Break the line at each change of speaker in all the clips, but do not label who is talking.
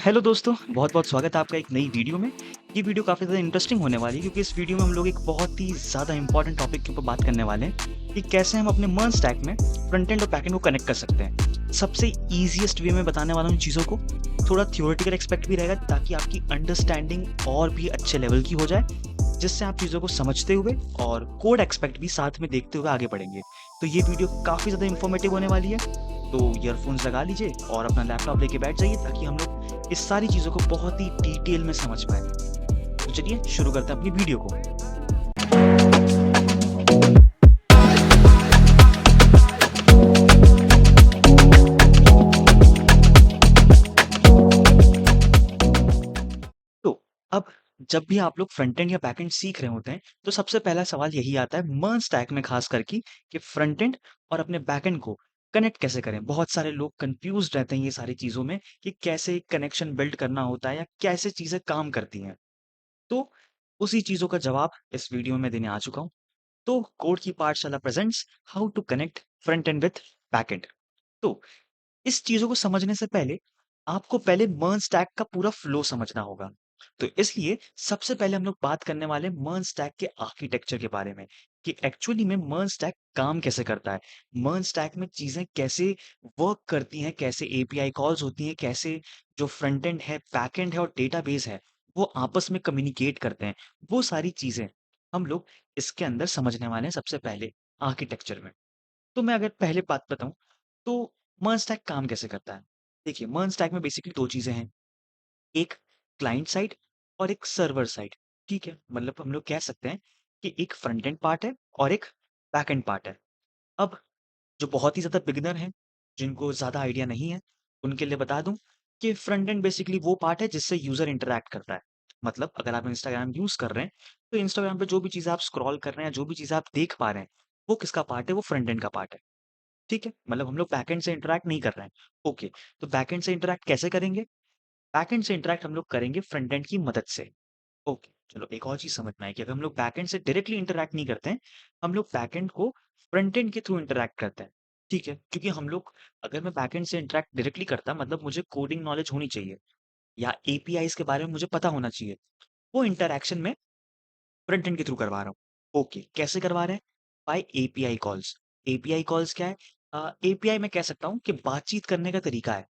Hello दोस्तों, बहुत-बहुत स्वागत है आपका एक नई वीडियो में। ये वीडियो काफ़ी ज़्यादा इंटरेस्टिंग होने वाली है क्योंकि इस वीडियो में हम लोग एक बहुत ही ज़्यादा इम्पोर्टेंट टॉपिक के ऊपर बात करने वाले हैं कि कैसे हम अपने मर्ज स्टैक में फ्रंट एंड और बैक एंड को कनेक्ट कर सकते हैं। सबसे ईज़ीएस्ट वे में बताने वाला हूँ इन चीज़ों को, थोड़ा थ्योरेटिकल एस्पेक्ट भी रहेगा ताकि आपकी अंडरस्टैंडिंग और भी अच्छे लेवल की हो जाए, जिससे आप चीज़ों को समझते हुए और कोड एस्पेक्ट भी साथ में देखते हुए आगे बढ़ेंगे। तो ये वीडियो काफ़ी ज़्यादा इन्फॉर्मेटिव होने वाली है, तो ईयरफ़ोन्स लगा लीजिए और अपना लैपटॉप लेके बैठ जाइए ताकि हम लोग इस सारी चीज़ों को बहुत ही डिटेल में समझ पाएँ। तो चलिए शुरू करते हैं अपनी वीडियो को। तो अब जब भी आप लोग फ्रंट एंड या बैक एंड सीख रहे होते हैं, तो सबसे पहला सवाल यही आता है मर्ज स्टैक में ख़ास करके कि फ्रंट एंड और अपने बैक एंड को कनेक्ट कैसे करें? बहुत सारे लोग कन्फ्यूज़्ड रहते हैं ये सारी चीज़ों में कि कैसे कनेक्शन बिल्ड करना होता है या कैसे चीज़ें काम करती हैं। तो उसी चीज़ों का जवाब इस वीडियो में देने आ चुका हूँ। तो कोड की पाठशाला presents how to connect front end with back end. तो इस चीज़ों को समझने से पहले आपको पहले मर्ज स्टैक का पूरा फ्लो समझना होगा। तो इसलिए सबसे पहले हम लोग बात करने वाले हैं मर्ज स्टैक के आर्किटेक्चर के बारे में कि एक्चुअली में मर्ज स्टैक काम कैसे करता है। मर्ज स्टैक में चीज़ें कैसे वर्क करती हैं, कैसे एपीआई कॉल्स होती हैं, कैसे जो फ्रंट एंड है, बैक एंड है और डेटाबेस है, वो आपस में कम्युनिकेट करते हैं। वो सारी चीज़ें हम लोग इसके अंदर समझने वाले हैं सबसे पहले आर्किटेक्चर में। तो मैं अगर पहले बात बताऊँ, तो मर्ज स्टैक काम कैसे करता है? देखिए, मर्ज स्टैक में बेसिकली 2 चीज़ें हैं, एक क्लाइंट साइड और एक सर्वर साइड, ठीक है? मतलब हम लोग कह सकते हैं कि एक फ्रंट एंड पार्ट है और एक बैक एंड पार्ट है। अब जो बहुत ही ज़्यादा बिगिनर हैं, जिनको ज़्यादा आइडिया नहीं है, उनके लिए बता दूँ कि फ्रंट एंड बेसिकली वो पार्ट है जिससे यूज़र इंटरैक्ट करता है। मतलब अगर आप इंस्टाग्राम यूज़ कर रहे हैं, तो इंस्टाग्राम पे जो भी चीज़ें आप स्क्रॉल कर रहे हैं, जो भी चीज़ें आप देख पा रहे हैं, वो किसका पार्ट है? वो फ्रंट एंड का पार्ट है। ठीक है? मतलब हम लोग बैकएंड से इंटरैक्ट नहीं कर रहे हैं। ओके, तो बैकएंड से इंटरैक्ट कैसे करेंगे? बैकएंड से इंटरैक्ट हम लोग करेंगे फ्रंट एंड की मदद से। ओके, चलो एक और चीज़ समझ में आई कि अगर हम लोग बैकएंड से डायरेक्टली इंटरैक्ट नहीं करते हैं, हम लोग बैकएंड को फ्रंट एंड के थ्रू इंटरैक्ट करते हैं। ठीक है? क्योंकि हम लोग अगर मैं बैकएंड से इंटरैक्ट डायरेक्टली करता मतलब मुझे कोडिंग नॉलेज होनी चाहिए या एपीआईज़ के बारे में मुझे पता होना चाहिए। वो इंटरैक्शन मैं फ्रंट एंड के थ्रू करवा रहा हूँ। ओके, कैसे करवा रहे हैं? By API calls. API calls क्या है? एपीआई मैं कह सकता हूँ कि बातचीत करने का तरीका है।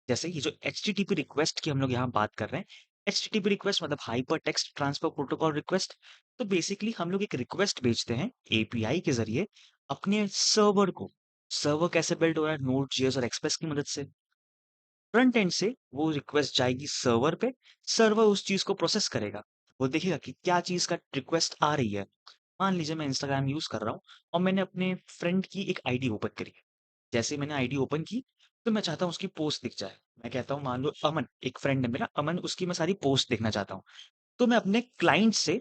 जैसे ये जो एचटीटीपी रिक्वेस्ट की हम लोग यहाँ बात कर रहे हैं, एचटीटीपी रिक्वेस्ट मतलब hyper text transfer protocol request. तो बेसिकली हम लोग एक रिक्वेस्ट भेजते हैं एपीआई के ज़रिए अपने सर्वर को। सर्वर कैसे बिल्ड हो रहा है? नोड.जेएस और एक्सप्रेस की मदद से। फ्रंट एंड से वो रिक्वेस्ट जाएगी सर्वर पे, सर्वर उस चीज़ को प्रोसेस करेगा। वो देखेगा कि क्या चीज़ का रिक्वेस्ट आ रही है। मान लीजिए मैं इंस्टाग्राम यूज़ कर रहा हूँ और मैंने अपने फ्रेंड की एक आईडी ओपन करी है। जैसे ही मैंने आईडी ओपन की, तो मैं चाहता हूँ उसकी पोस्ट दिख जाए। मैं कहता हूँ मान लो अमन, एक फ्रेंड है मेरा अमन, उसकी मैं सारी पोस्ट देखना चाहता हूँ। तो मैं अपने क्लाइंट से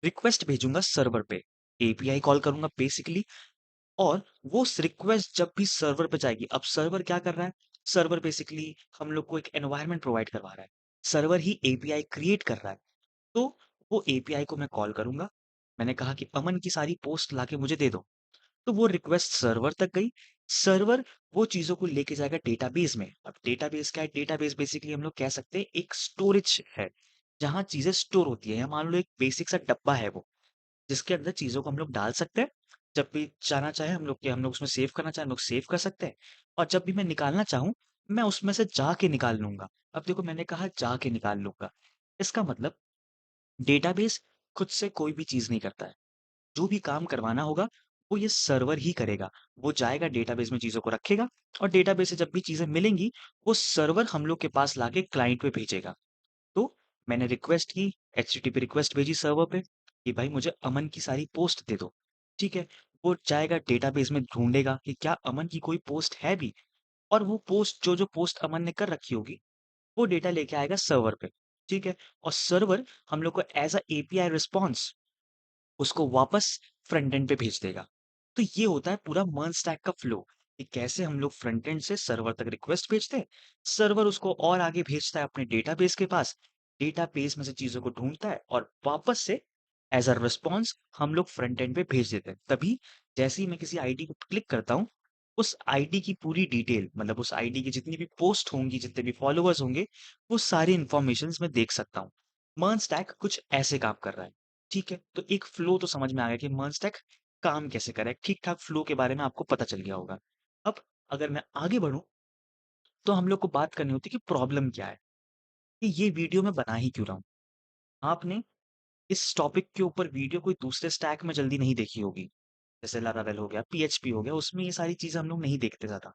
रिक्वेस्ट भेजूँगा सर्वर पे, एपीआई कॉल करूँगा बेसिकली और वो रिक्वेस्ट जब भी सर्वर पे जाएगी, अब सर्वर क्या कर रहा है? सर्वर बेसिकली हम लोग को एक एनवायरनमेंट प्रोवाइड करवा रहा है। सर्वर ही एपीआई क्रिएट कर रहा है। तो वो एपीआई को मैं कॉल करूँगा। मैंने कहा कि अमन की सारी पोस्ट लाके मुझे दे दो। तो वो रिक्वेस्ट सर्वर तक गई। सर्वर वो चीज़ों को लेके जाएगा डेटाबेस में। अब डेटाबेस क्या है? डेटाबेस बेसिकली हम लोग कह सकते हैं एक स्टोरेज है, जहाँ चीज़ें स्टोर होती हैं या मान लो एक बेसिक सा डब्बा है वो। जिसके अंदर चीज़ों को हम लोग डाल सकते हैं। जब भी जाना चाहे हम लोग उसमें सेव करना चाहें, हम लोग सेव कर सकते हैं और जब भी मैं निकालना चाहूँ, मैं उसमें से जाके निकाल लूँगा। अब देखो मैंने कहा जाके निकाल लूँगा। इसका मतलब डेटाबेस खुद से कोई भी चीज़ नहीं करता है। जो भी काम करवाना होगा, वो ये सर्वर ही करेगा। वो जाएगा डेटाबेस में चीज़ों को रखेगा और डेटाबेस से जब भी चीज़ें मिलेंगी, वो सर्वर हम लोग के पास लाके क्लाइंट पे भेजेगा। तो मैंने रिक्वेस्ट की, एचटीटीपी रिक्वेस्ट भेजी सर्वर पे कि भाई मुझे अमन की सारी पोस्ट दे दो। ठीक है? वो जाएगा डेटाबेस में ढूँढेगा कि क्या अमन की कोई पोस्ट है भी और वो पोस्ट जो-जो पोस्ट अमन ने कर रखी होगी, वो डेटा लेके आएगा सर्वर पे। ठीक है? और सर्वर हम लोग को एज़ अ एपीआई रिस्पॉन्स उसको वापस फ्रंट एंड पे भेज देगा। तो ये होता है पूरा मर्ज स्टैक का फ्लो कि कैसे हम लोग फ्रंट एंड से सर्वर तक रिक्वेस्ट भेजते हैं, सर्वर उसको और आगे भेजता है अपने डेटाबेस के पास, डेटाबेस में से चीज़ों को ढूँढता है और वापस से एज़ अ रिस्पॉन्स हम लोग फ्रंट एंड पे भेज देते हैं। तभी जैसे ही मैं किसी आईडी को क्लिक करता हूँ, उस आईडी की पूरी डिटेल मतलब उस आईडी की जितनी भी पोस्ट होंगी, जितने भी फॉलोवर्स होंगे, वो सारी इन्फॉर्मेशंस मैं देख सकता हूँ। मर्न स्टैक कुछ ऐसे काम कर रहा है, ठीक है? तो एक फ्लो तो समझ में आ गया कि मर्न स्टैक काम कैसे कर रहा है, ठीक-ठाक फ्लो के बारे में आपको पता चल गया होगा। अब अगर मैं आगे बढ़ूँ, तो हम लोग को बात करनी होती है कि प्रॉब्लम क्या है? कि ये वीडियो मैं बना ही क्यों रहा हूँ? आपने इस टॉपिक के ऊपर वीडियो कोई दूसरे स्टैक में जल्दी नहीं देखी होगी। जैसे लारावेल हो गया, पीएचपी हो गया, उसमें ये सारी चीज़ें हम लोग नहीं देखते ज़्यादा।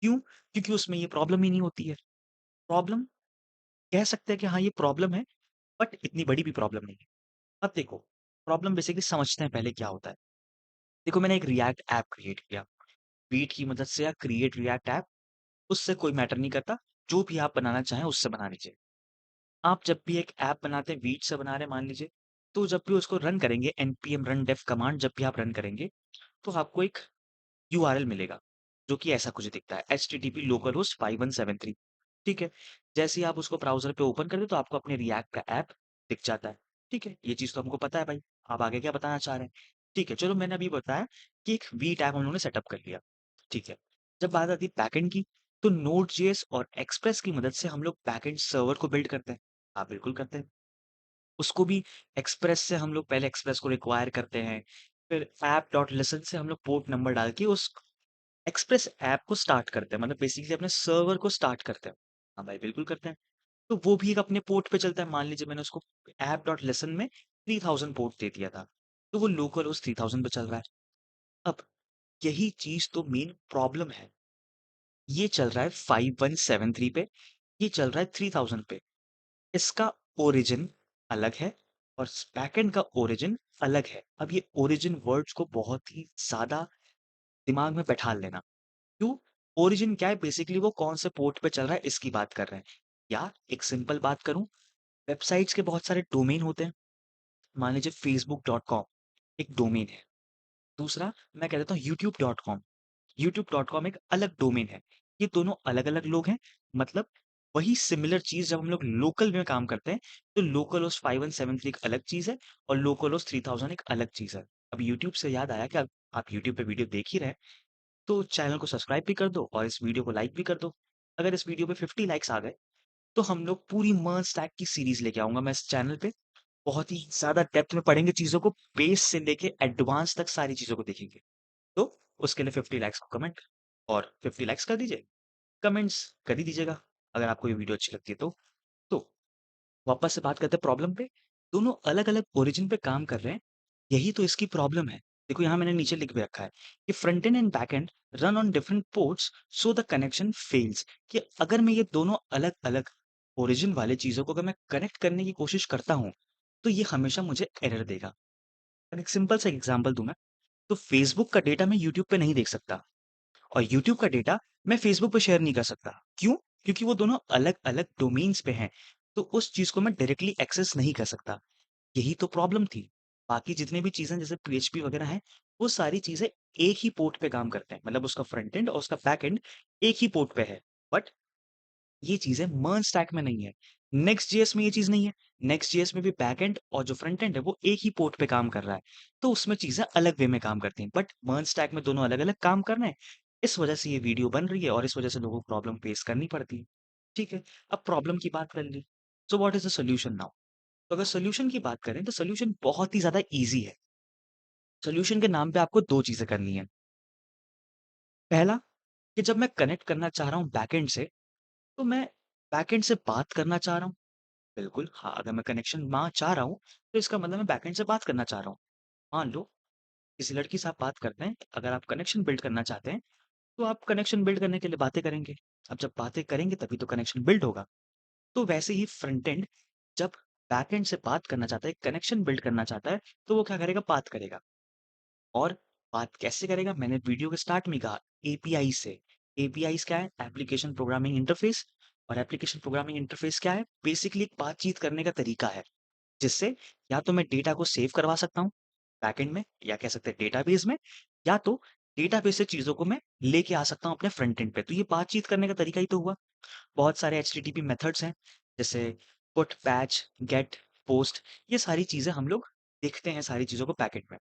क्यों? क्योंकि उसमें ये प्रॉब्लम ही नहीं होती है। प्रॉब्लम कह सकते हैं कि हाँ, ये प्रॉब्लम है, बट इतनी बड़ी भी प्रॉब्लम नहीं है। अब देखो, प्रॉब्लम बेसिकली समझते हैं पहले क्या होता है। देखो मैंने एक रिएक्ट ऐप क्रिएट किया, वीट की मदद से या क्रिएट रिएक्ट ऐप, उससे कोई मैटर नहीं करता, जो भी आप बनाना चाहें उससे बना लीजिए। आप जब भी एक ऐप बनाते हैं, वीट से बना रहे हैं मान लीजिए, तो जब भी उसको रन करेंगे npm run dev कमांड जब भी आप रन करेंगे, तो आपको एक यूआरएल मिलेगा, जो कि ऐसा कुछ दिखता है http localhost 5173। ठीक है? जैसे ही आप उसको ब्राउज़र पे ओपन करते हो तो आपको अपने रिएक्ट का ऐप दिख जाता है। ठीक है? ये चीज़ तो हमको पता है भाई। आप आगे क्या बताना चाह रहे हैं? ठीक है, चलो मैंने अभी बताया कि एक वीट ऐप हम लोगों ने सेटअप कर लिया। ठीक है? जब बात आती है बैकएंड की, तो नोड.जेएस और एक्सप्रेस की मदद से हम लोग बैकएंड सर्वर को बिल्ड करते हैं। हाँ, बिल्कुल करते हैं। उसको भी एक्सप्रेस से हम लोग पहले एक्सप्रेस को रिक्वायर करते हैं, फिर ऐप.लिसन से हम लोग पोर्ट नंबर डाल के उस एक्सप्रेस ऐप को स्टार्ट करते हैं, मतलब बेसिकली अपने सर्वर को स्टार्ट करते हैं। हाँ भाई, बिल्कुल करते हैं। तो वो भी एक अपने पोर्ट पे चलता है। मान लीजिए मैंने उसको ऐप.लिसन में 3000 पोर्ट दे दिया था, तो वो लोकल होस्ट 3000 पे चल रहा है। अब यही चीज़ तो मेन प्रॉब्लम है। ये चल रहा है 5173 पे, ये चल रहा है 3000 पे। इसका ओरिजिन अलग है और बैकएंड का ओरिजिन अलग है। अब ये ओरिजिन वर्ड्स को बहुत ही ज़्यादा दिमाग में बैठा लेना। क्यों? ओरिजिन क्या है? बेसिकली वो कौन से पोर्ट पे चल रहा है इसकी बात कर रहे हैं। या एक सिंपल बात करूँ, वेबसाइट्स के बहुत सारे डोमेन होते हैं। मान लीजिए facebook.com एक डोमेन है। दूसरा मैं कह देता हूँ youtube.com। youtube.com एक अलग डोमेन है। ये दोनों अलग-अलग लोग हैं। मतलब वही सिमिलर चीज़ जब हम लोग लोकल में काम करते हैं, तो लोकल होस्ट 5173 एक अलग चीज़ है और लोकल होस्ट 3000 एक अलग चीज़ है। अब यूट्यूब से याद आया कि आप यूट्यूब पे वीडियो देख ही रहे हैं, तो चैनल को सब्सक्राइब भी कर दो और इस वीडियो को लाइक भी कर दो। अगर इस वीडियो पे 50 लाइक्स आ गए, तो हम लोग पूरी मर्ज स्टैक की सीरीज़ लेके आऊँगा मैं इस चैनल पे। बहुत ही ज़्यादा डेप्थ में पढ़ेंगे चीज़ों को, बेस से लेके एडवांस तक सारी चीज़ों को देखेंगे। तो उसके लिए 50 लाइक्स को कमेंट और 50 लाइक्स कर दीजिए। कमेंट्स कर ही दीजिएगा, अगर आपको ये वीडियो अच्छी लगती है तो। तो वापस से बात करते हैं प्रॉब्लम पे। दोनों अलग-अलग ओरिजिन पे काम कर रहे हैं, यही तो इसकी प्रॉब्लम है। देखो यहाँ मैंने नीचे लिख भी रखा है कि front end and back and run on different ports so the connection fails. कि अगर मैं ये दोनों अलग-अलग ओरिजिन वाले चीज़ों को अगर मैं कनेक्ट करने की कोशिश करता हूँ, तो ये हमेशा मुझे एरर देगा। और एक सिंपल सा एग्ज़ाम्पल दूँ मैं, तो फेसबुक का डेटा मैं यूट्यूब पे नहीं देख सकता और यूट्यूब का डेटा मैं फेसबुक पे शेयर नहीं कर सकता। क्यों? क्योंकि वो दोनों अलग-अलग डोमेन्स पे हैं, तो उस चीज़ को मैं डायरेक्टली एक्सेस नहीं कर सकता। यही तो प्रॉब्लम थी। बाकी जितनी भी चीज़ें जैसे पीएचपी वगैरह हैं, वो सारी चीज़ें एक ही पोर्ट पे काम करते हैं। मतलब उसका फ्रंट एंड और उसका बैक एंड एक ही पोर्ट पे है। बट ये चीज़ें मर्ज स्टैक में नहीं है। नेक्स्ट जेएस में ये चीज़ नहीं है। नेक्स्ट जेएस में भी बैक एंड और जो फ्रंट एंड है वो एक ही पोर्ट पे काम कर रहा है। तो उसमें चीज़ें अलग वे में काम करती हैं। बट मर्ज स्टैक में दोनों अलग-अलग काम कर रहे हैं। इस वजह से ये वीडियो बन रही है और इस वजह से लोगों को प्रॉब्लम फेस करनी पड़ती है। ठीक है? अब प्रॉब्लम की बात कर ली। So what is the solution now? तो अगर सॉल्यूशन की बात करें तो सॉल्यूशन बहुत ही ज़्यादा ईज़ी है। सॉल्यूशन के नाम पे आपको 2 चीज़ें करनी है। पहला कि जब मैं कनेक्ट करना चाह रहा हूँ बैकएंड से, तो मैं बैकएंड से बात करना चाह रहा हूँ। बिल्कुल, हाँ, अगर मैं कनेक्शन वहाँ चाह रहा हूँ, तो इसका मतलब मैं बैकएंड से बात करना चाह रहा हूँ। मान लो किसी लड़की से आप बात करते हैं, अगर आप कनेक्शन बिल्ड करना चाहते हैं, तो आप कनेक्शन बिल्ड करने के लिए बातें करेंगे। अब जब बातें करेंगे तभी तो कनेक्शन बिल्ड होगा। तो वैसे ही फ्रंट एंड जब बैकएंड से बात करना चाहता है, कनेक्शन बिल्ड करना चाहता है, तो वो क्या करेगा? बात करेगा। और बात कैसे करेगा? मैंने वीडियो के स्टार्ट में ही कहा एपीआई से। एपीआईज़ क्या है? एप्लीकेशन प्रोग्रामिंग इंटरफेस और एप्लीकेशन प्रोग्रामिंग इंटरफेस क्या है? बेसिकली एक बातचीत करने का तरीका है, जिससे या तो मैं डेटा को सेव करवा सकता हूँ बैकएंड में या कह सकते हैं डेटाबेस में, या तो डेटाबेस से चीज़ों को मैं लेके आ सकता हूँ अपने फ्रंट एंड पे। तो ये बातचीत करने का तरीका ही तो हुआ। बहुत सारे एचटीटीपी मेथड्स हैं, जैसे पुट, पैच, गेट, पोस्ट, ये सारी चीज़ें हम लोग देखते हैं सारी चीज़ों को पैकेट में।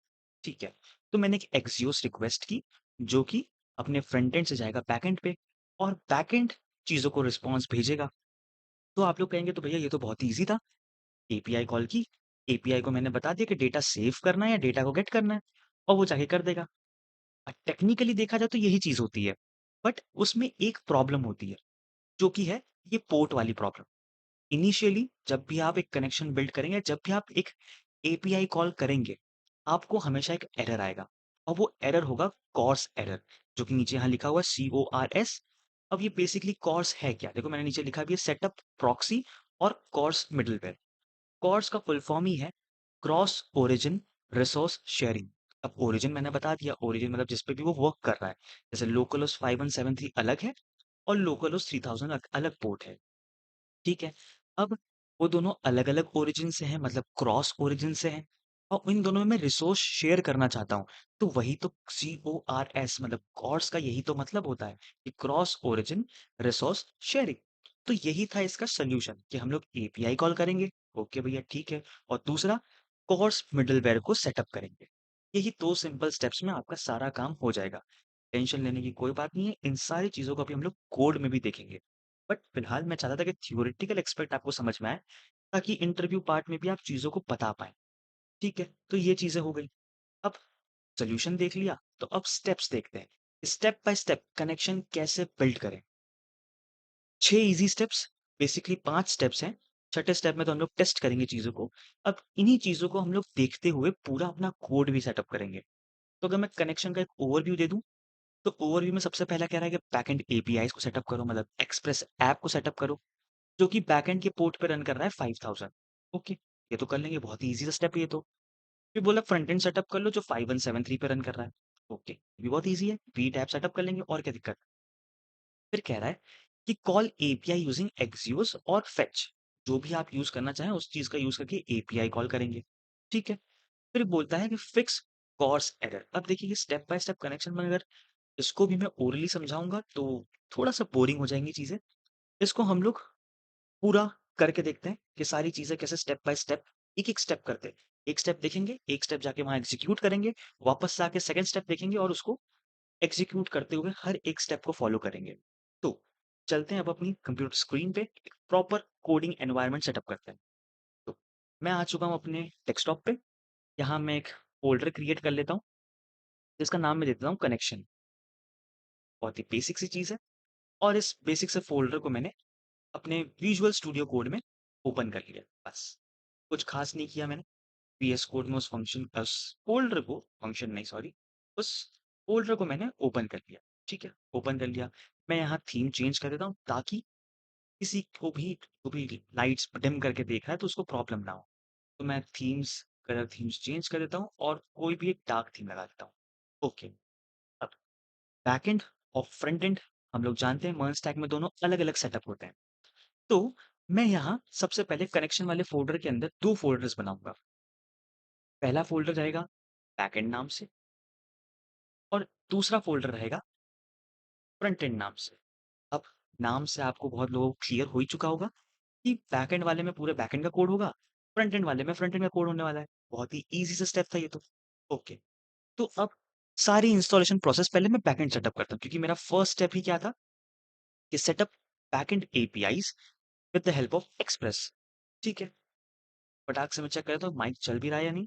ठीक है। तो मैंने एक एक्सियोस रिक्वेस्ट की, जो कि अपने फ्रंट एंड से जाएगा बैकएंड पे और बैकएंड चीज़ों को रिस्पॉन्स भेजेगा। तो आप लोग कहेंगे तो भैया ये तो बहुत ईज़ी था, एपीआई कॉल की, एपीआई को मैंने बता दिया कि डेटा सेव करना है या डेटा को गेट करना है और वो जाके कर देगा। टेक्निकली देखा जाए तो यही चीज़ होती है, बट उसमें एक प्रॉब्लम होती है, जो कि है ये पोर्ट वाली प्रॉब्लम। इनिशियली जब भी आप एक कनेक्शन बिल्ड करेंगे, जब भी आप एक एपीआई कॉल करेंगे, आपको हमेशा एक एरर आएगा और वो एरर होगा कॉर्स एरर, जो कि नीचे यहाँ लिखा हुआ है CORS। अब ये बेसिकली कॉर्स है क्या? देखो मैंने नीचे लिखा भी है सेटअप प्रॉक्सी और कॉर्स मिडलवेयर। कॉर्स का फुल फॉर्म ही है क्रॉस ओरिजिन रिसोर्स शेयरिंग। अब ओरिजिन मैंने बता दिया, ओरिजिन मतलब जिस पे भी वो वर्क कर रहा है। जैसे लोकलहोस्ट 5173 अलग है और लोकलहोस्ट 3000 अलग पोर्ट है। ठीक है। अब वो दोनों अलग-अलग ओरिजिन से हैं, मतलब क्रॉस ओरिजिन से हैं और इन दोनों में मैं रिसोर्स शेयर करना चाहता हूँ। तो वही तो CORS मतलब कॉर्स का यही तो मतलब होता है कि क्रॉस ओरिजिन रिसोर्स शेयरिंग। तो यही था इसका सॉल्यूशन कि हम लोग एपीआई कॉल करेंगे, ओके भैया ठीक है, और दूसरा कॉर्स मिडलवेयर को सेटअप करेंगे। यही 2 सिंपल स्टेप्स में आपका सारा काम हो जाएगा। टेंशन लेने की कोई बात नहीं है, इन सारी चीज़ों को अभी हम लोग कोड में भी देखेंगे। बट फिलहाल मैं चाहता था कि थ्योरेटिकल एस्पेक्ट आपको समझ में आए, ताकि इंटरव्यू पार्ट में भी आप चीज़ों को बता पाएँ। ठीक है? तो ये चीज़ें हो गई। अब सॉल्यूशन देख लिया, तो अब स्टेप्स देखते हैं। स्टेप बाय स्टेप कनेक्शन कैसे बिल्ड करें। 6 ईज़ी स्टेप्स, बेसिकली 5 स्टेप्स हैं। छठे स्टेप में तो हम लोग टेस्ट करेंगे चीज़ों को। अब इन्हीं चीज़ों को हम लोग देखते हुए पूरा अपना कोड भी सेटअप करेंगे। तो अगर मैं कनेक्शन का एक ओवरव्यू दे दूँ, तो ओवरव्यू में सबसे पहला कह रहा है कि बैकएंड एपीआईज़ को सेटअप करो, मतलब एक्सप्रेस ऐप को सेटअप करो। जो कि बैकएंड के पोर्ट पे रन कर रहा है 5000। ओके, ये तो कर लेंगे, बहुत ही ईज़ी सा स्टेप है ये तो। फिर बोला फ्रंट एंड सेटअप कर लो जो 5173 पे रन कर रहा है। ओके, ये भी बहुत ईज़ी है, बीट ऐप सेटअप कर लेंगे और क्या दिक्कत है। फिर कह रहा है कि कॉल एपीआई यूजिंग एक्सियोस और फेच, जो भी आप यूज़ करना चाहें उस चीज़ का यूज़ करके एपीआई कॉल करेंगे। ठीक है, फिर बोलता है कि फिक्स कॉर्स एरर। अब देखिए ये स्टेप बाय स्टेप कनेक्शन में अगर इसको भी मैं ओरली समझाऊँगा तो थोड़ा-सा बोरिंग हो जाएँगी चीज़ें। इसको हम लोग पूरा करके देखते हैं कि सारी चीज़ें कैसे स्टेप बाय स्टेप, एक-एक स्टेप करते हैं। एक स्टेप देखेंगे, एक स्टेप जाके वहाँ एग्ज़ीक्यूट करेंगे, वापस से आके सेकंड स्टेप देखेंगे और उसको एग्ज़ीक्यूट करते हुए हर एक स्टेप को फ़ॉलो करेंगे। तो चलते हैं अब अपनी कंप्यूटर स्क्रीन पे एक प्रॉपर कोडिंग एनवायरनमेंट सेटअप करते हैं। तो मैं आ चुका हूँ अपने डेस्कटॉप पे, यहाँ मैं एक फ़ोल्डर क्रिएट कर लेता हूँ, जिसका नाम मैं दे देता हूँ कनेक्शन। बहुत ही बेसिक सी चीज़ है और इस बेसिक से फ़ोल्डर को मैंने अपने विजुअल स्टूडियो कोड में ओपन कर लिया, बस। कुछ ख़ास नहीं किया मैंने। वीएस कोड में उस फ़ोल्डर को, फंक्शन नहीं सॉरी, उस फ़ोल्डर को मैंने ओपन कर लिया, ठीक है? ओपन कर लिया। मैं यहाँ थीम चेंज कर देता हूँ ताकि किसी को भी लाइट्स डिम करके देख रहा है तो उसको प्रॉब्लम ना हो। तो मैं कलर थीम्स चेंज कर देता हूँ और कोई भी एक डार्क थीम लगा देता हूँ। ओके, अब बैकएंड और फ्रंट एंड हम लोग जानते हैं मर्ज स्टैक में दोनों अलग-अलग सेटअप होते हैं। तो मैं यहाँ सबसे पहले कनेक्शन वाले फ़ोल्डर के अंदर 2 फ़ोल्डर्स बनाऊँगा। पहला फ़ोल्डर रहेगा बैकएंड नाम से और दूसरा फ़ोल्डर रहेगा फ्रंट एंड नाम से। अब नाम से आपको बहुत लोगों को क्लियर हो ही चुका होगा कि बैकएंड वाले में पूरे बैकएंड का कोड होगा, फ्रंट एंड वाले में फ्रंट एंड का कोड होने वाला है। बहुत ही ईज़ी सा स्टेप था ये तो। ओके, तो अब सारी इंस्टॉलेशन प्रोसेस पहले मैं बैकएंड सेटअप करता हूँ क्योंकि मेरा फर्स्ट स्टेप ही क्या था कि setup backend APIs with the help of express. ठीक है, फटाक से मैं चेक करता हूँ माइक चल भी रहा है या नहीं।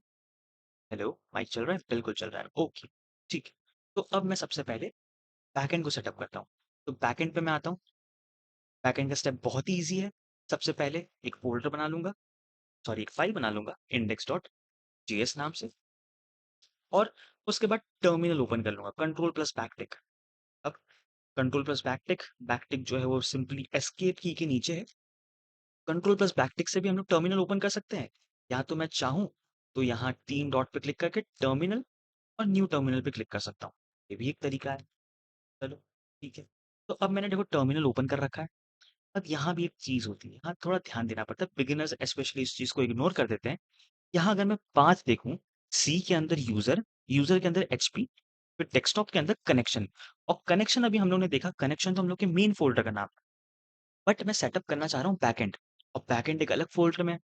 हेलो, माइक चल रहा है? बिल्कुल चल रहा है। ओके, ठीक है। तो अब मैं सबसे पहले बैकएंड को सेटअप करता हूँ। तो बैकएंड पे मैं आता हूँ। बैकएंड का स्टेप बहुत ही ईज़ी है। सबसे पहले एक फ़ोल्डर बना लूँगा, सॉरी एक फ़ाइल बना लूँगा index.js नाम से और उसके बाद टर्मिनल ओपन कर लूँगा, कंट्रोल प्लस बैकटिक। अब कंट्रोल प्लस बैकटिक जो है वो सिंपली एस्केप की के नीचे है। कंट्रोल प्लस बैकटिक से भी हम लोग टर्मिनल ओपन कर सकते हैं। या तो मैं चाहूँ तो यहाँ 3 डॉट पे क्लिक करके टर्मिनल और न्यू टर्मिनल पे क्लिक कर सकता हूँ। ये भी एक तरीका है। चलो, ठीक है। तो अब मैंने देखो टर्मिनल ओपन कर रखा है। अब यहाँ भी एक चीज़ होती है, यहाँ थोड़ा ध्यान देना पड़ता है। बिगिनर्स स्पेशली इस चीज़ को इग्नोर कर देते हैं। यहाँ अगर मैं पाथ देखूँ, सी के अंदर यूज़र, यूज़र के अंदर एचपी, फिर डेस्कटॉप के अंदर कनेक्शन और कनेक्शन अभी हम लोग ने देखा, कनेक्शन तो हम लोग के मेन फ़ोल्डर का नाम है। बट मैं सेटअप करना चाह रहा हूँ बैकएंड और बैकएंड एक अलग फ़ोल्डर में है।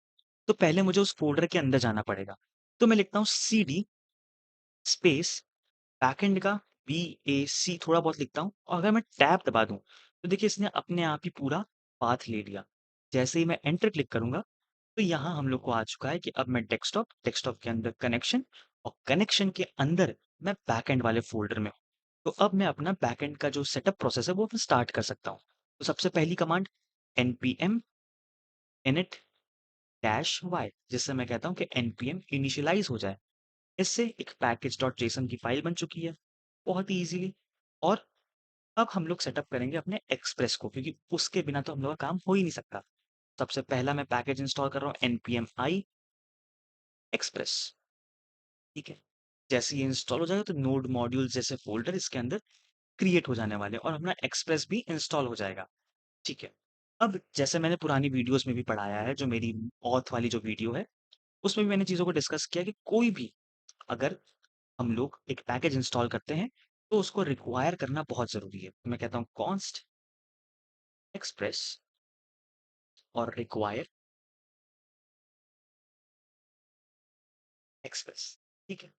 तो पहले मुझे उस फ़ोल्डर के अंदर जाना पड़ेगा। तो मैं लिखता हूँ सीडी स्पेस बैकएंड का BAC थोड़ा बहुत लिखता हूँ और अगर मैं टैब दबा दूँ, तो देखिए इसने अपने आप ही पूरा पाथ ले लिया। जैसे ही मैं एंटर क्लिक करूँगा, तो यहाँ हम लोग को आ चुका है कि अब मैं डेस्कटॉप के अंदर कनेक्शन और कनेक्शन के अंदर मैं बैकएंड वाले फ़ोल्डर में हूँ। तो अब मैं अपना बैकएंड का जो सेटअप प्रोसेस है, वो मैं स्टार्ट कर सकता हूँ। तो सबसे पहली command npm init dash y, जिससे मैं कहता हूँ कि npm इनिशियलाइज़ हो जाए। इससे एक पैकेज.json की फाइल बन चुकी है, बहुत ही ईज़िली। और अब हम लोग सेटअप करेंगे अपने एक्सप्रेस को, क्योंकि उसके बिना तो हम लोग का काम हो ही नहीं सकता। सबसे पहला मैं पैकेज इंस्टॉल कर रहा हूँ npm i एक्सप्रेस, ठीक है? जैसे ये इंस्टॉल हो जाएगा तो नोड मॉड्यूल जैसे फ़ोल्डर इसके अंदर क्रिएट हो जाने वाले हैं और अपना एक्सप्रेस भी इंस्टॉल हो जाएगा, ठीक है? अब जैसे मैंने पुरानी वीडियोज़ में भी पढ़ाया है, जो मेरी ऑथ वाली जो वीडियो है, उसमें भी मैंने चीज़ों को डिस्कस किया कि कोई भी अगर हम लोग एक पैकेज इंस्टॉल करते हैं, तो उसको रिक्वायर करना बहुत ज़रूरी है। तो मैं कहता हूँ कॉन्स्ट एक्सप्रेस और रिक्वायर एक्सप्रेस, ठीक है?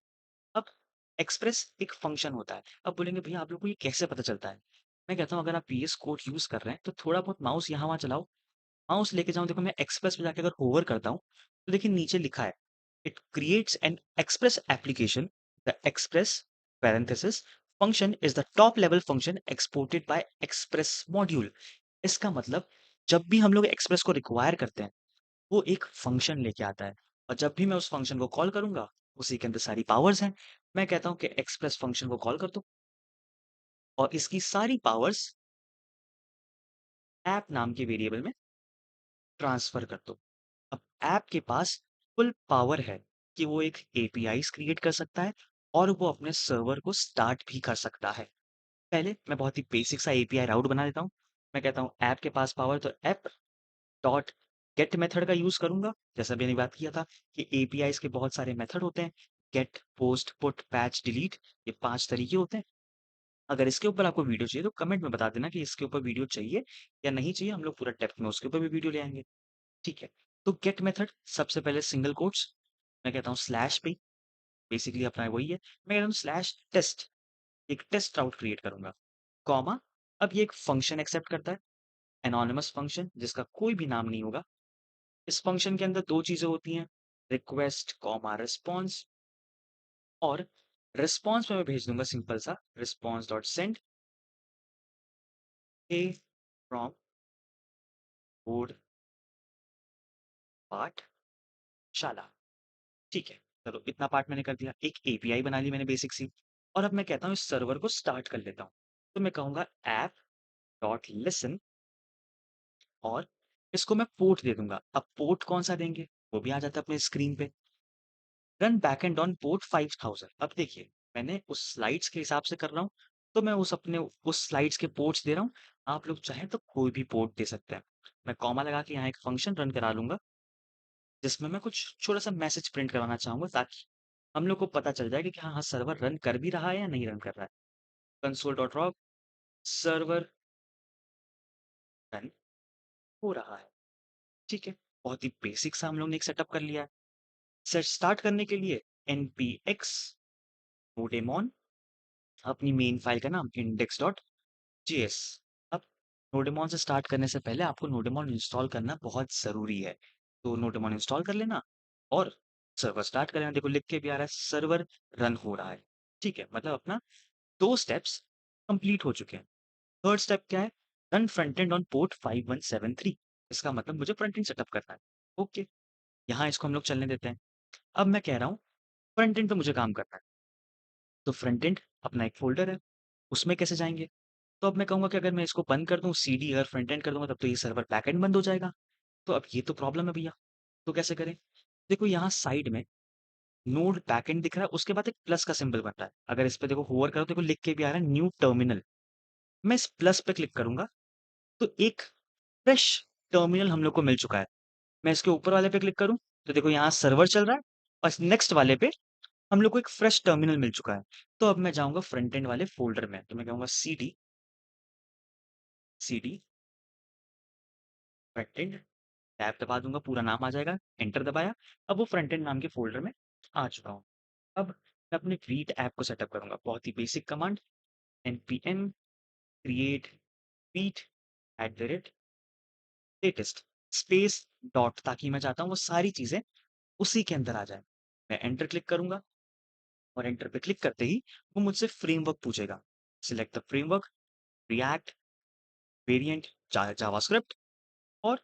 अब एक्सप्रेस एक फंक्शन होता है। अब बोलेंगे भैया आप लोग को ये कैसे पता चलता है? मैं कहता हूँ अगर आप पीएस कोड यूज़ कर रहे हैं, तो थोड़ा बहुत माउस यहाँ-वहाँ चलाओ। माउस लेके जाऊँ, देखो मैं एक्सप्रेस पे जाके अगर होवर करता हूँ, तो देखिए नीचे लिखा है, it creates an express application, the express parenthesis function is the top level function exported by express module. इसका मतलब जब भी हम लोग एक्सप्रेस को रिक्वायर करते हैं, वो एक फंक्शन लेके आता है और जब भी मैं उस फंक्शन को कॉल करूँगा, उसी के अंदर सारी पावर्स हैं। मैं कहता हूँ कि एक्सप्रेस फंक्शन को कॉल कर दो और इसकी सारी पावर्स ऐप नाम के वेरिएबल में ट्रांसफ़र कर दो। अब ऐप के पास फुल पावर है कि वो एक एपीआईज़ क्रिएट कर सकता है और वो अपने सर्वर को स्टार्ट भी कर सकता है। पहले मैं बहुत ही बेसिक सा एपीआई राउट बना देता हूँ। मैं कहता हूँ ऐप के पास पावर, तो ऐप डॉट गेट मेथड का यूज़ करूँगा। जैसा मैंने बात किया था कि एपीआईज़ के बहुत सारे मेथड होते हैं। Get, post, put, patch, delete, ये 5 तरीके होते हैं। अगर इसके ऊपर आपको वीडियो चाहिए तो कमेंट में बता देना कि इसके ऊपर वीडियो चाहिए या नहीं चाहिए, हम लोग पूरा डेप्थ में उसके ऊपर भी वीडियो ले आएँगे। ठीक है। तो गेट मेथड सबसे पहले सिंगल कोट्स, मैं कहता हूँ स्लैश पे, बेसिकली अपना वही है। मैं कहता हूँ स्लैश टेस्ट, एक टेस्ट राउट क्रिएट करूँगा, कॉमा, अब ये एक फंक्शन एक्सेप्ट करता है, एनोनिमस फंक्शन जिसका कोई भी नाम नहीं होगा। इस फंक्शन के अंदर 2 चीज़ें होती हैं, रिक्वेस्ट कॉमा रिस्पॉन्स, और रिस्पॉन्स में मैं भेज दूँगा सिंपल सा response dot send A from code पाठशाला। ठीक है, चलो इतना पार्ट मैंने कर दिया। एक एपीआई बना ली मैंने बेसिक सी, और अब मैं कहता हूँ इस सर्वर को स्टार्ट कर लेता हूँ। तो मैं कहूँगा ऐप डॉट लिसन और इसको मैं पोर्ट दे दूँगा। अब पोर्ट कौन-सा देंगे, वो भी आ जाता है अपने स्क्रीन पे। Run backend on port 5000। अब देखिए, मैंने उस स्लाइड्स के हिसाब से कर रहा हूँ, तो मैं उस स्लाइड्स के पोर्ट्स दे रहा हूँ। आप लोग चाहें तो कोई भी पोर्ट दे सकते हैं। मैं कॉमा लगा के यहाँ एक फंक्शन रन करा लूँगा, जिसमें मैं कुछ छोटा-सा मैसेज प्रिंट करवाना चाहूँगा, ताकि हम लोग को पता चल जाए कि हाँ, सर्वर रन कर भी रहा है या नहीं रन कर रहा है। Console dot log server run हो रहा है, ठीक है। बहुत ही बेसिक सा हम लोग ने एक सेटअप कर लिया है। स्टार्ट करने के लिए npx nodemon, अपनी मेन फाइल का नाम index.js। अब नोडेमॉन से स्टार्ट करने से पहले आपको नोडेमॉन इंस्टॉल करना बहुत ज़रूरी है। तो नोडेमॉन इंस्टॉल कर लेना और सर्वर स्टार्ट कर लेना। देखो लिख के भी आ रहा है सर्वर रन हो रहा है। ठीक है, मतलब अपना 2 स्टेप्स कंप्लीट हो चुके हैं। थर्ड स्टेप क्या है? Run front end on port 5173। इसका मतलब मुझे फ्रंट एंड सेटअप करना है। ओके, यहाँ इसको हम लोग चलने देते हैं। अब मैं कह रहा हूँ फ्रंट एंड पे मुझे काम करना है। तो फ्रंट एंड अपना एक फ़ोल्डर है, उसमें कैसे जाएँगे? तो अब मैं कहूँगा कि अगर मैं इसको बंद कर दूँ, सीडी अगर फ्रंट एंड कर दूँगा, तब तो ये सर्वर बैकएंड बंद हो जाएगा। तो अब ये तो प्रॉब्लम है भैया, तो कैसे करें? देखो यहाँ साइड में नोड बैकएंड दिख रहा है, उसके बाद एक प्लस का सिंबल बन रहा है। अगर इस पे देखो होवर करो, तो देखो लिख के भी आ रहा है न्यू टर्मिनल। मैं इस प्लस पे क्लिक करूँगा, तो एक फ्रेश टर्मिनल हम लोग को मिल चुका है। मैं इसके ऊपर वाले पे क्लिक करूँ, तो देखो यहाँ सर्वर चल रहा है और नेक्स्ट वाले पे हम लोग को एक फ्रेश टर्मिनल मिल चुका है। तो अब मैं जाऊँगा फ्रंट एंड वाले फ़ोल्डर में, तो मैं कहूँगा सीडी फ्रंट एंड, टैब दबा दूँगा, पूरा नाम आ जाएगा, एंटर दबाया, अब वो फ्रंट एंड नाम के फ़ोल्डर में आ चुका हूँ। अब मैं अपने ग्रीट ऐप को सेटअप करूँगा, बहुत ही basic command, npm create repeat @latest space dot, ताकि मैं चाहता हूँ वो सारी चीजें उसी के अंदर आ जाए। मैं एंटर क्लिक करूंगा और एंटर पे क्लिक करते ही वो मुझसे फ्रेमवर्क पूछेगा। Select the framework, react, variant, JavaScript, और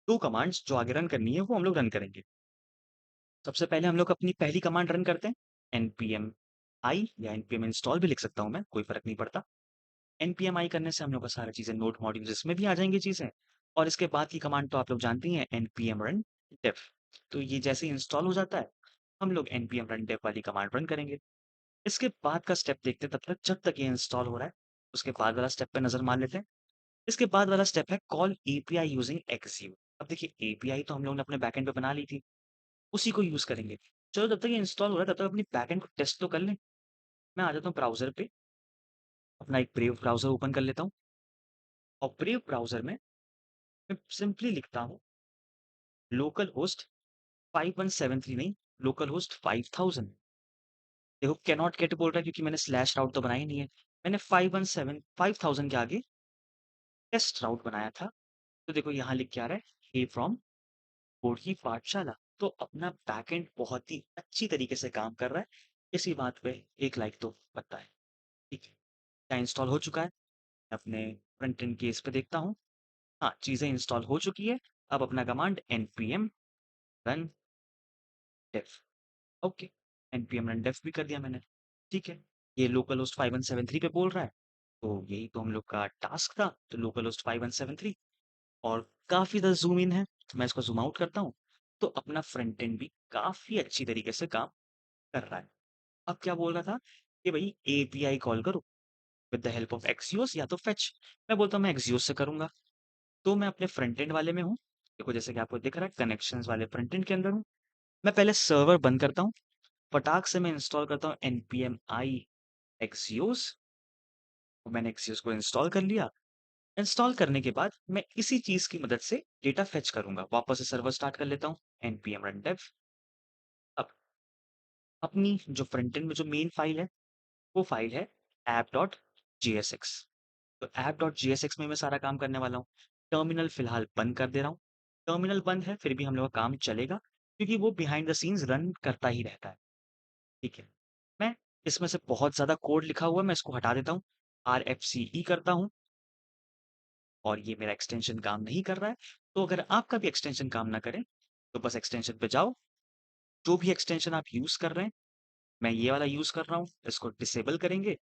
2 कमांड्स जो आगे रन करनी है वो हम लोग रन करेंगे। सबसे पहले हम लोग अपनी पहली कमांड रन करते हैं, npm i, या npm install भी लिख सकता हूँ मैं, कोई फ़र्क नहीं पड़ता। npm i करने से हम लोग का सारा चीज़ें नोड मॉड्यूल्स इसमें भी आ जाएँगी चीज़ें, और इसके बाद की कमांड तो आप लोग जानती हैं, npm run dev। तो ये जैसे ही इंस्टॉल हो जाता है, हम लोग npm run dev वाली कमांड रन करेंगे। इसके बाद का स्टेप देखते हैं, तब तक जब तक ये इंस्टॉल हो रहा है, उसके बाद वाला स्टेप पे नज़र मार लेते हैं। इसके बाद वाला स्टेप है कॉल एपीआई यूजिंग एक्सियो। अब देखिए एपीआई तो हम लोगों ने अपने बैकएंड पे बना ली थी, उसी को यूज़ करेंगे। चलो जब तक ये इंस्टॉल हो रहा है तब तक अपनी बैकएंड को टेस्ट तो कर लें। मैं आ जाता हूँ ब्राउज़र पे, अपना एक ब्रेव ब्राउज़र ओपन कर लेता हूँ, और ब्रेव ब्राउज़र में मैं सिंपली लिखता हूँ लोकल होस्ट 5173, नहीं, लोकल होस्ट 5000। देखो कैनॉट गेट बोल रहा है क्योंकि मैंने स्लैश राउट तो बनाया नहीं है। मैंने 5175,000 के आगे टेस्ट राउट बनाया था। तो देखो यहाँ लिख के आ रहा है, हे फ्रॉम कोड की पाठशाला। तो अपना बैकएंड बहुत ही अच्छी तरीके से काम कर रहा है। इसी बात पे एक लाइक तो बनता है। ठीक है, क्या इंस्टॉल हो चुका है? अपने फ्रंट एंड केस पे देखता हूँ। हाँ, चीज़ें इंस्टॉल हो चुकी है। अब अपना command npm run dev, okay, npm run dev भी कर दिया मैंने। ठीक है, ये लोकल होस्ट 5173 पे बोल रहा है, तो यही तो हम लोग का टास्क था। तो लोकल होस्ट 5173, और काफ़ी ज़्यादा ज़ूम इन है, तो मैं इसको ज़ूम आउट करता हूँ। तो अपना फ्रंट एंड भी काफ़ी अच्छी तरीके से काम कर रहा है। अब क्या बोल रहा था कि भई एपीआई कॉल करो with the help of Axios या तो फेच। मैं बोलता हूँ मैं एक्सियोस से करूँगा। तो मैं अपने फ्रंट एंड वाले में हूँ। देखो जैसे कि आपको दिख रहा है कनेक्शंस वाले फ्रंट एंड के अंदर हूँ। मैं पहले सर्वर बंद करता हूँ, फटाक से मैं इंस्टॉल करता हूँ npm i axios। मैंने एक्सियोस को इंस्टॉल कर लिया। इंस्टॉल करने के बाद मैं इसी चीज़ की मदद से डेटा फेच करूँगा। वापस से सर्वर स्टार्ट कर लेता हूँ, npm run dev। अब अपनी जो फ्रंट एंड में जो मेन फाइल है, वो फाइल है app.jsx। तो app.jsx में मैं सारा काम करने वाला हूँ। टर्मिनल फिलहाल बंद कर दे रहा हूँ। टर्मिनल बंद है, फिर भी हम लोग का काम चलेगा, क्योंकि वो बिहाइंड द सीन्स रन करता ही रहता है। ठीक है। मैं इसमें से बहुत ज़्यादा कोड लिखा हुआ है, मैं इसको हटा देता हूँ। RFCE करता हूँ, और ये मेरा एक्सटेंशन काम नहीं कर रहा है। तो अगर आपका भी एक्सटेंशन काम ना करे, तो बस एक्सटेंशन पे जाओ। जो भी एक्सटेंशन आप यूज़ कर रहे हैं, मैं ये वाला यूज़ कर रहा हूँ, इसको डिसेबल करेंगे,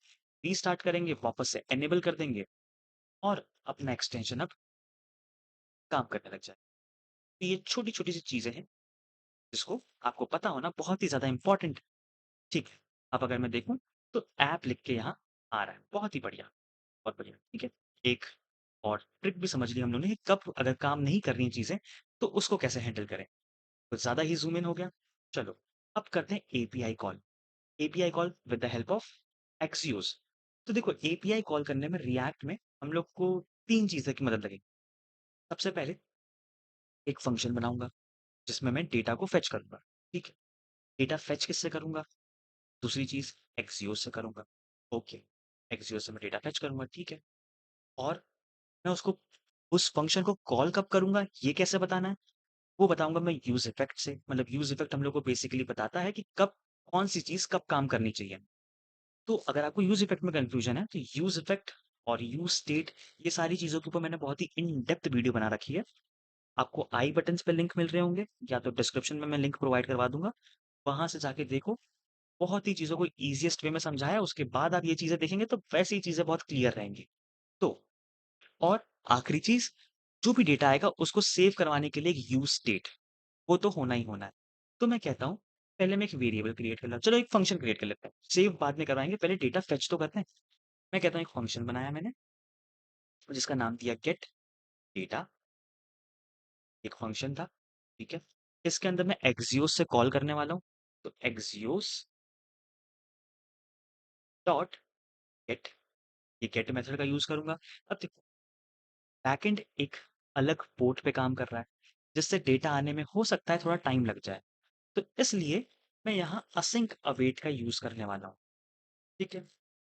रीस्टार्ट करेंगे, वापस से एनेबल कर देंगे, और अपना एक्सटेंशन अब काम करने लग जाए। तो ये छोटी-छोटी सी चीज़ें हैं, जिसको आपको पता होना बहुत ही ज़्यादा इम्पोर्टेंट है। ठीक है। अब अगर मैं देखूँ, तो ऐप लिख के यहाँ आ रहा है। बहुत ही बढ़िया, बहुत बढ़िया। ठीक है। एक और ट्रिक भी समझ ली हम लोगों ने कि कब अगर काम नहीं कर रही हैं चीज़ें, तो उसको कैसे हैंडल करें। कुछ ज़्यादा ही ज़ूम इन हो गया। चलो, अब करते हैं API call. API call with the help of Axios. तो देखो एपीआई कॉल करने में रिएक्ट में हम लोग को 3 चीज़ें की मदद लगेगी। सबसे पहले एक फंक्शन बनाऊँगा, जिसमें मैं डेटा को फेच करूँगा। ठीक है। डेटा फेच किससे करूँगा? दूसरी चीज़ एक्सियोस से करूँगा। ओके, एक्सियोस से मैं डेटा फेच करूँगा, ठीक है। और मैं उसको उस फंक्शन को कॉल कब करूँगा, ये कैसे बताना है? वो बताऊँगा मैं यूज़ इफ़ेक्ट से। मतलब यूज़ इफ़ेक्ट हम लोग को बेसिकली बताता है कि कब कौन-सी चीज़ कब काम करनी चाहिए। तो अगर आपको यूज़ इफ़ेक्ट में कन्फ्यूज़न है, तो यूज़ इफ़ेक्ट और यूज़ स्टेट, ये सारी चीज़ों के ऊपर मैंने बहुत ही इन डेप्थ वीडियो बना रखी है। आपको आई बटन्स पे लिंक मिल रहे होंगे, या तो डिस्क्रिप्शन में मैं लिंक प्रोवाइड करवा दूँगा। वहाँ से जाके देखो, बहुत ही चीज़ों को ईज़ीएस्ट वे में समझाया है। उसके बाद आप ये चीज़ें देखेंगे तो वैसे ही चीज़ें बहुत क्लियर रहेंगी। तो और आखिरी चीज़, जो भी डेटा आएगा उसको सेव करवाने के लिए एक यूज़ स्टेट, वो तो होना ही होना है। तो मैं कहता हूँ, पहले मैं एक वेरिएबल क्रिएट कर लेता हूँ। चलो एक फंक्शन क्रिएट कर लेते हैं। सेव बाद में करवाएँगे, पहले डेटा फेच तो करते हैं। मैं कहता हूँ एक फंक्शन बनाया मैंने, जिसका नाम दिया गेट डेटा। एक फंक्शन था, ठीक है? इसके अंदर मैं एक्सियोस से कॉल करने वाला हूँ। तो एक्सियोस डॉट गेट, ये गेट मेथड का यूज़ करूँगा। अब देखो, बैकएंड एक अलग पोर्ट पे काम कर रहा है, जिससे डेटा आने में हो सकता है थोड़ा टाइम लग जाए। तो इसलिए मैं यहाँ असिंक अवेट का यूज़ करने वाला हूँ, ठीक है?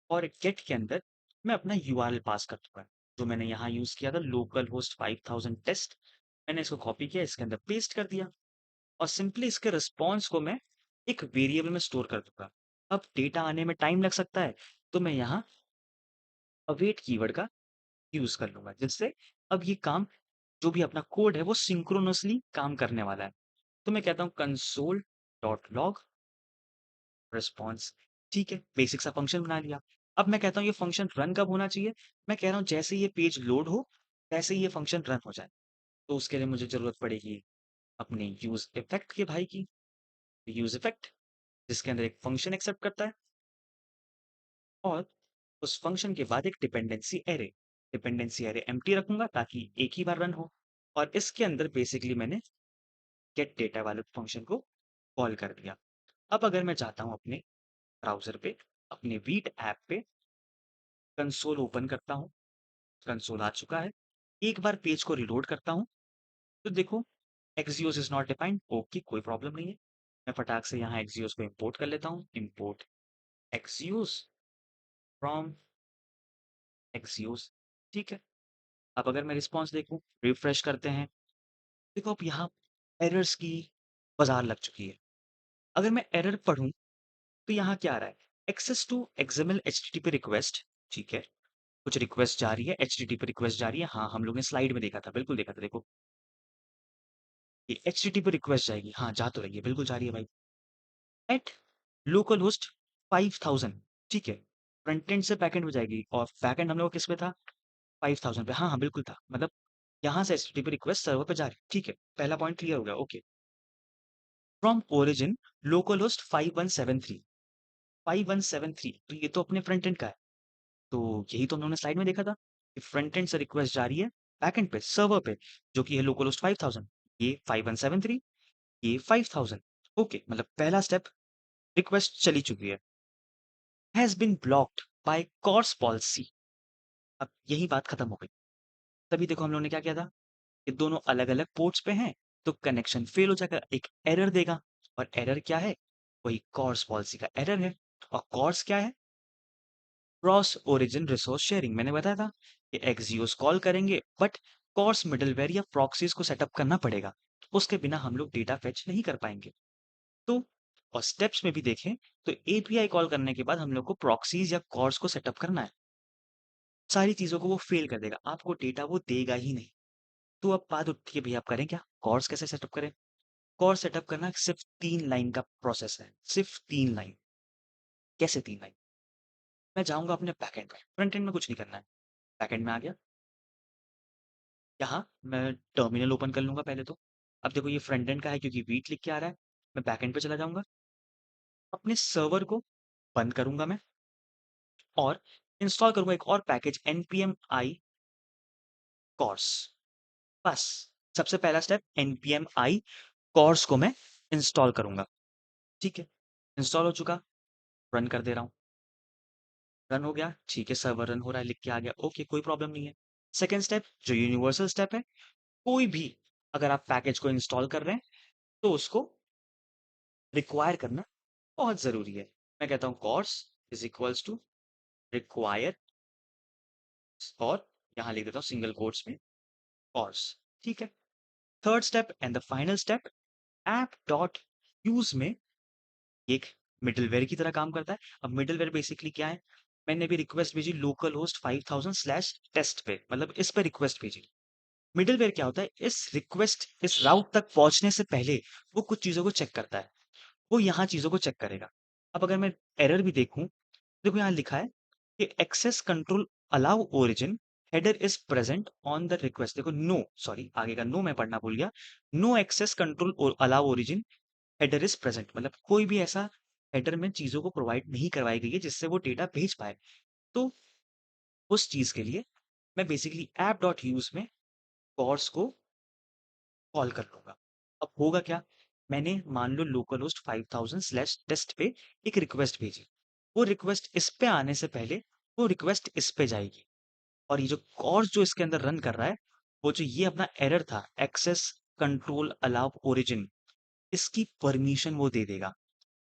और गेट के अंदर मैं अपना यूआरएल पास कर दूँगा, जो मैंने यहाँ यूज़ किया था लोकल होस्ट 5000 टेस्ट, मैंने इसको कॉपी किया, इसके अंदर पेस्ट कर दिया और सिंपली इसके रिस्पॉन्स को मैं एक वेरिएबल में स्टोर कर दूँगा। अब डेटा आने में टाइम लग सकता है, तो मैं यहाँ अवेट कीवर्ड का यूज़ कर लूँगा, जिससे अब ये काम जो भी अपना कोड है वो सिंक्रोनसली काम करने वाला है। तो मैं कहता हूँ console.log रिस्पॉन्स, ठीक है, बेसिक सा फंक्शन बना लिया। अब मैं कहता हूँ ये फंक्शन रन कब होना चाहिए? मैं कह रहा हूँ जैसे ही ये पेज लोड हो, वैसे ही ये फंक्शन रन हो जाए। तो उसके लिए मुझे ज़रूरत पड़ेगी अपने यूज़ इफ़ेक्ट के भाई की, यूज़ इफ़ेक्ट जिसके अंदर एक फंक्शन एक्सेप्ट करता है और उस फंक्शन के बाद एक डिपेंडेंसी एरे एम्प्टी रखूँगा ताकि एक ही बार रन हो और इसके अंदर बेसिकली मैंने गेट डेटा वाले फंक्शन को कॉल कर दिया। अब अगर मैं चाहता हूँ अपने ब्राउज़र पे, अपने वीट ऐप पे कंसोल ओपन करता हूँ, कंसोल आ चुका है। एक बार पेज को रीलोड करता हूँ, तो देखो Axios is not defined, okay कोई प्रॉब्लम नहीं है। मैं फटाक से यहाँ एक्सियोस को इम्पोर्ट कर लेता हूँ, इम्पोर्ट एक्सियोस फ्रॉम एक्सियोस, ठीक है। अब अगर मैं रिस्पॉन्स देखूँ, रिफ्रेश करते हैं, देखो अब यहाँ एरर्स की बाज़ार लग चुकी है। अगर मैं एरर पढ़ूँ, तो यहाँ क्या आ रहा है? Access to XML HTTP request, ठीक है। कुछ रिक्वेस्ट जा रही है, एचटीटीपी रिक्वेस्ट जा रही है। हाँ, हम लोग ने स्लाइड में देखा था, बिल्कुल देखा था। देखो, ये एचटीटीपी रिक्वेस्ट जाएगी। हाँ, जा तो रही है, बिल्कुल जा रही है भाई। एट लोकल होस्ट 5000, ठीक है। फ्रंट एंड से बैकएंड में जाएगी और बैकएंड हम लोग किस पे था? 5000 पे। हाँ, हाँ, बिल्कुल था। मतलब यहाँ से एचटीटीपी रिक्वेस्ट सर्वर पे जा रही है, ठीक है। पहला पॉइंट क्लियर हो गया, okay. From origin local host 5173, 5173, तो ये तो अपने फ्रंट एंड का है। तो यही तो हम लोगों ने स्लाइड में देखा था कि फ्रंट एंड से रिक्वेस्ट जा रही है बैकएंड पे, सर्वर पे, जो कि है लोकल होस्ट 5000। ये 5173, ये 5000, ओके। मतलब पहला स्टेप, रिक्वेस्ट चली चुकी है, has been blocked by CORS policy. अब यही बात खत्म हो गई। तभी देखो हम लोगों ने क्या किया था, ये दोनों अलग अलग पोर्ट्स पे हैं, तो कनेक्शन फेल हो जाएगा, एक एरर देगा। और एरर क्या है? वही कॉर्स पॉलिसी का एरर है। और कॉर्स क्या है? Cross origin resource sharing. मैंने बताया था कि एक्सियोस कॉल करेंगे, बट कॉर्स मिडलवेयर या प्रॉक्सीज को सेटअप करना पड़ेगा, उसके बिना हम लोग डेटा फेच नहीं कर पाएंगे। तो और स्टेप्स में भी देखें तो एपीआई कॉल करने के बाद हम लोग को प्रॉक्सीज या कॉर्स को सेटअप करना है। सारी चीजों को वो फेल कर देगा, आपको डेटा वो देगा ही नहीं। तो अब बात उठती है, भैया आप करें क्या? कॉर्स कैसे सेटअप करें? कॉर्स सेटअप करना सिर्फ 3 लाइन का प्रोसेस है, सिर्फ 3 लाइन। कैसे 3 लाइन? मैं जाऊंगा अपने बैकएंड में, फ्रंट एंड में कुछ नहीं करना है। बैकएंड में आ गया, यहाँ मैं टर्मिनल ओपन कर लूँगा पहले तो। अब देखो ये फ्रंट एंड का है क्योंकि वीट लिख के आ रहा है। मैं बैकएंड पे चला जाऊँगा। अपने सर्वर को बंद करूँगा मैं और इंस्टॉल करूँगा एक और पैकेज npm i course। बस सबसे पहला स्टेप npm i course को मैं इंस्टॉल करूँगा। ठीक है, इंस्टॉल हो चुका, रन कर दे रहा हूँ। रन हो गया, ठीक है, सर्वर रन हो रहा है, लिख के आ गया, ओके कोई प्रॉब्लम नहीं है। सेकंड स्टेप जो यूनिवर्सल स्टेप है, कोई भी अगर आप पैकेज को इंस्टॉल कर रहे हैं तो उसको रिक्वायर करना बहुत ज़रूरी है। मैं कहता हूँ course is equals to require और यहाँ लिख देता हूँ सिंगल कोट्स में course, ठीक है। Third step and the final step, app dot use में एक मिडलवेयर की तरह काम करता है। अब मिडलवेयर बेसिकली क्या है? मैंने भी रिक्वेस्ट भेजी लोकल होस्ट 5000/टेस्ट पे, मतलब इस पे रिक्वेस्ट भेजी। मिडलवेयर क्या होता है? इस राउट तक पहुंचने से पहले वो कुछ चीज़ों को चेक करता है। वो यहाँ चीज़ों को चेक करेगा। अब अगर मैं एरर भी देखूँ, देखो यहाँ लिखा है कि access control allow origin header is present on the request. देखो नो, सॉरी आगे का नो मैं पढ़ना भूल गया। No access control allow origin header is present, मतलब कोई भी ऐसा हेडर में चीजों को प्रोवाइड नहीं करवाई गई है जिससे वो डेटा भेज पाए। तो उस चीज के लिए मैं बेसिकली ऐप डॉट यूज में कॉर्स को कॉल कर लूंगा। अब होगा क्या? मैंने मान लो लोकल होस्ट 5000/टेस्ट पे एक रिक्वेस्ट भेजी। वो रिक्वेस्ट इस पे आने से पहले वो रिक्वेस्ट इस पे जाएगी और ये जो कॉर्स जो इसके अंदर रन कर रहा है, वो जो ये अपना एरर था एक्सेस कंट्रोल अलाउ ओरिजिन, इसकी परमिशन वो दे देगा।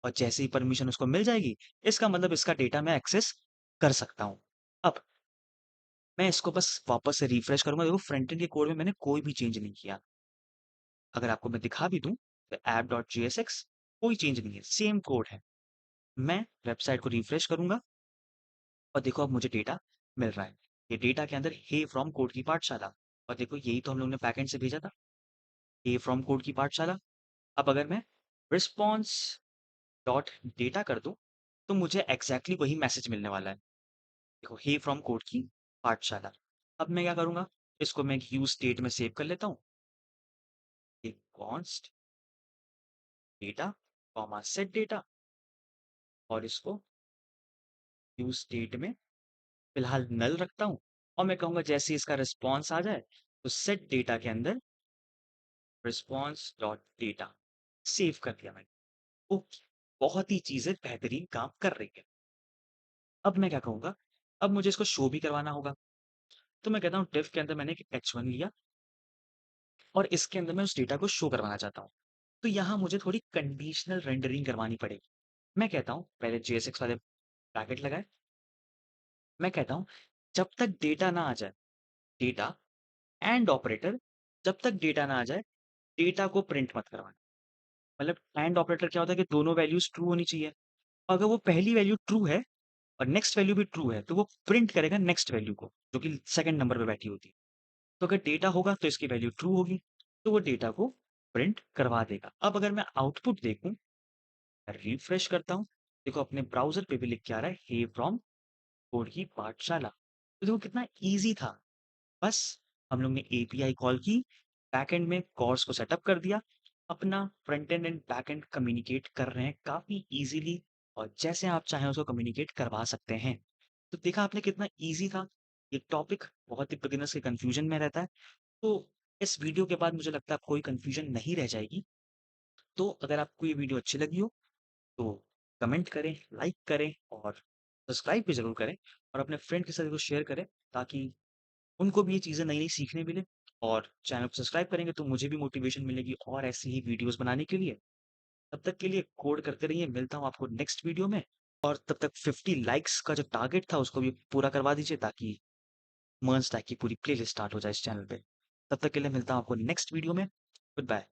और जैसे ही परमिशन उसको मिल जाएगी, इसका मतलब इसका डेटा मैं एक्सेस कर सकता हूँ। अब मैं इसको बस वापस से रिफ्रेश करूँगा, देखो फ्रंट एंड के कोड में मैंने कोई भी चेंज नहीं किया। अगर आपको मैं दिखा भी दूँ तो app.jsx कोई चेंज नहीं है, सेम कोड है। मैं वेबसाइट को रिफ्रेश करूँगा और देखो अब मुझे डेटा मिल रहा है। ये डेटा के अंदर हे फ्रॉम कोड की पाठशाला, और देखो यही तो हम लोग ने बैकएंड से भेजा था, हे फ्रॉम कोड की पाठशाला। अब अगर मैं रिस्पॉन्स डॉट डेटा कर दूँ, तो मुझे एग्ज़ैक्टली वही मैसेज मिलने वाला है। देखो हे फ्रॉम कोड की पाठशाला। अब मैं क्या करूँगा, इसको मैं एक यूज़ स्टेट में सेव कर लेता हूँ। एक const data comma set data, और इसको यूज़ स्टेट में फिलहाल नल रखता हूँ, और मैं कहूँगा जैसे ही इसका रिस्पॉन्स आ जाए, तो सेट डेटा के अंदर रिस्पॉन्स डॉट डेटा सेव कर दिया मैंने। ओके, बहुत ही चीज़ें बेहतरीन काम कर रही है। अब मैं क्या कहूँगा, अब मुझे इसको शो भी करवाना होगा। तो मैं कहता हूँ डिफ के अंदर मैंने एक h1 लिया, और इसके अंदर मैं उस डेटा को शो करवाना चाहता हूँ। तो यहाँ मुझे थोड़ी कंडीशनल रेंडरिंग करवानी पड़ेगी। मैं कहता हूँ पहले JSX वाले ब्रैकेट लगाए। मैं कहता हूँ जब तक डेटा ना आ जाए, डेटा एंड ऑपरेटर, जब तक डेटा ना आ जाए, डेटा को प्रिंट मत करवाना। मतलब एंड ऑपरेटर क्या होता है कि दोनों वैल्यूज़ ट्रू होनी चाहिए। अगर वो पहली वैल्यू ट्रू है और नेक्स्ट वैल्यू भी ट्रू है, तो वो प्रिंट करेगा नेक्स्ट वैल्यू को, जो कि सेकंड नंबर पे बैठी होती है। तो अगर डेटा होगा तो इसकी वैल्यू ट्रू होगी, तो वो डेटा को प्रिंट करवा देगा। अब अगर मैं आउटपुट देखूँ, रिफ्रेश करता हूँ, देखो अपने ब्राउज़र पे भी लिख के आ रहा है हे फ्रॉम कोड की पाठशाला। तो देखो कितना ईज़ी था। बस हम लोग ने एपीआई कॉल की, बैकएंड में कॉर्स को सेटअप कर दिया, अपना front end and backend communicate कर रहे हैं काफ़ी ईज़िली, और जैसे आप चाहें उसको कम्युनिकेट करवा सकते हैं। तो देखा आपने कितना ईज़ी था। ये टॉपिक बहुत ही बिगिनर्स के कन्फ्यूजन में रहता है। तो इस वीडियो के बाद मुझे लगता है आपको कोई कन्फ्यूजन नहीं रह जाएगी। तो अगर आपको ये वीडियो अच्छी लगी हो, तो कमेंट करें, लाइक करें और सब्सक्राइब भी ज़रूर करें, और अपने फ्रेंड के साथ इसको शेयर करें, ताकि उनको भी ये चीज़ें नई-नई सीखने मिले। और चैनल को सब्सक्राइब करेंगे तो मुझे भी मोटिवेशन मिलेगी और ऐसी ही वीडियोज़ बनाने के लिए। तब तक के लिए कोड करते रहिए, मिलता हूँ आपको नेक्स्ट वीडियो में, और तब तक 50 लाइक्स का जो टारगेट था उसको भी पूरा करवा दीजिए, ताकि मर्ज टैग की पूरी प्लेलिस्ट स्टार्ट हो जाए इस चैनल पे। तब तक के लिए मिलता हूँ आपको नेक्स्ट वीडियो में। Good bye.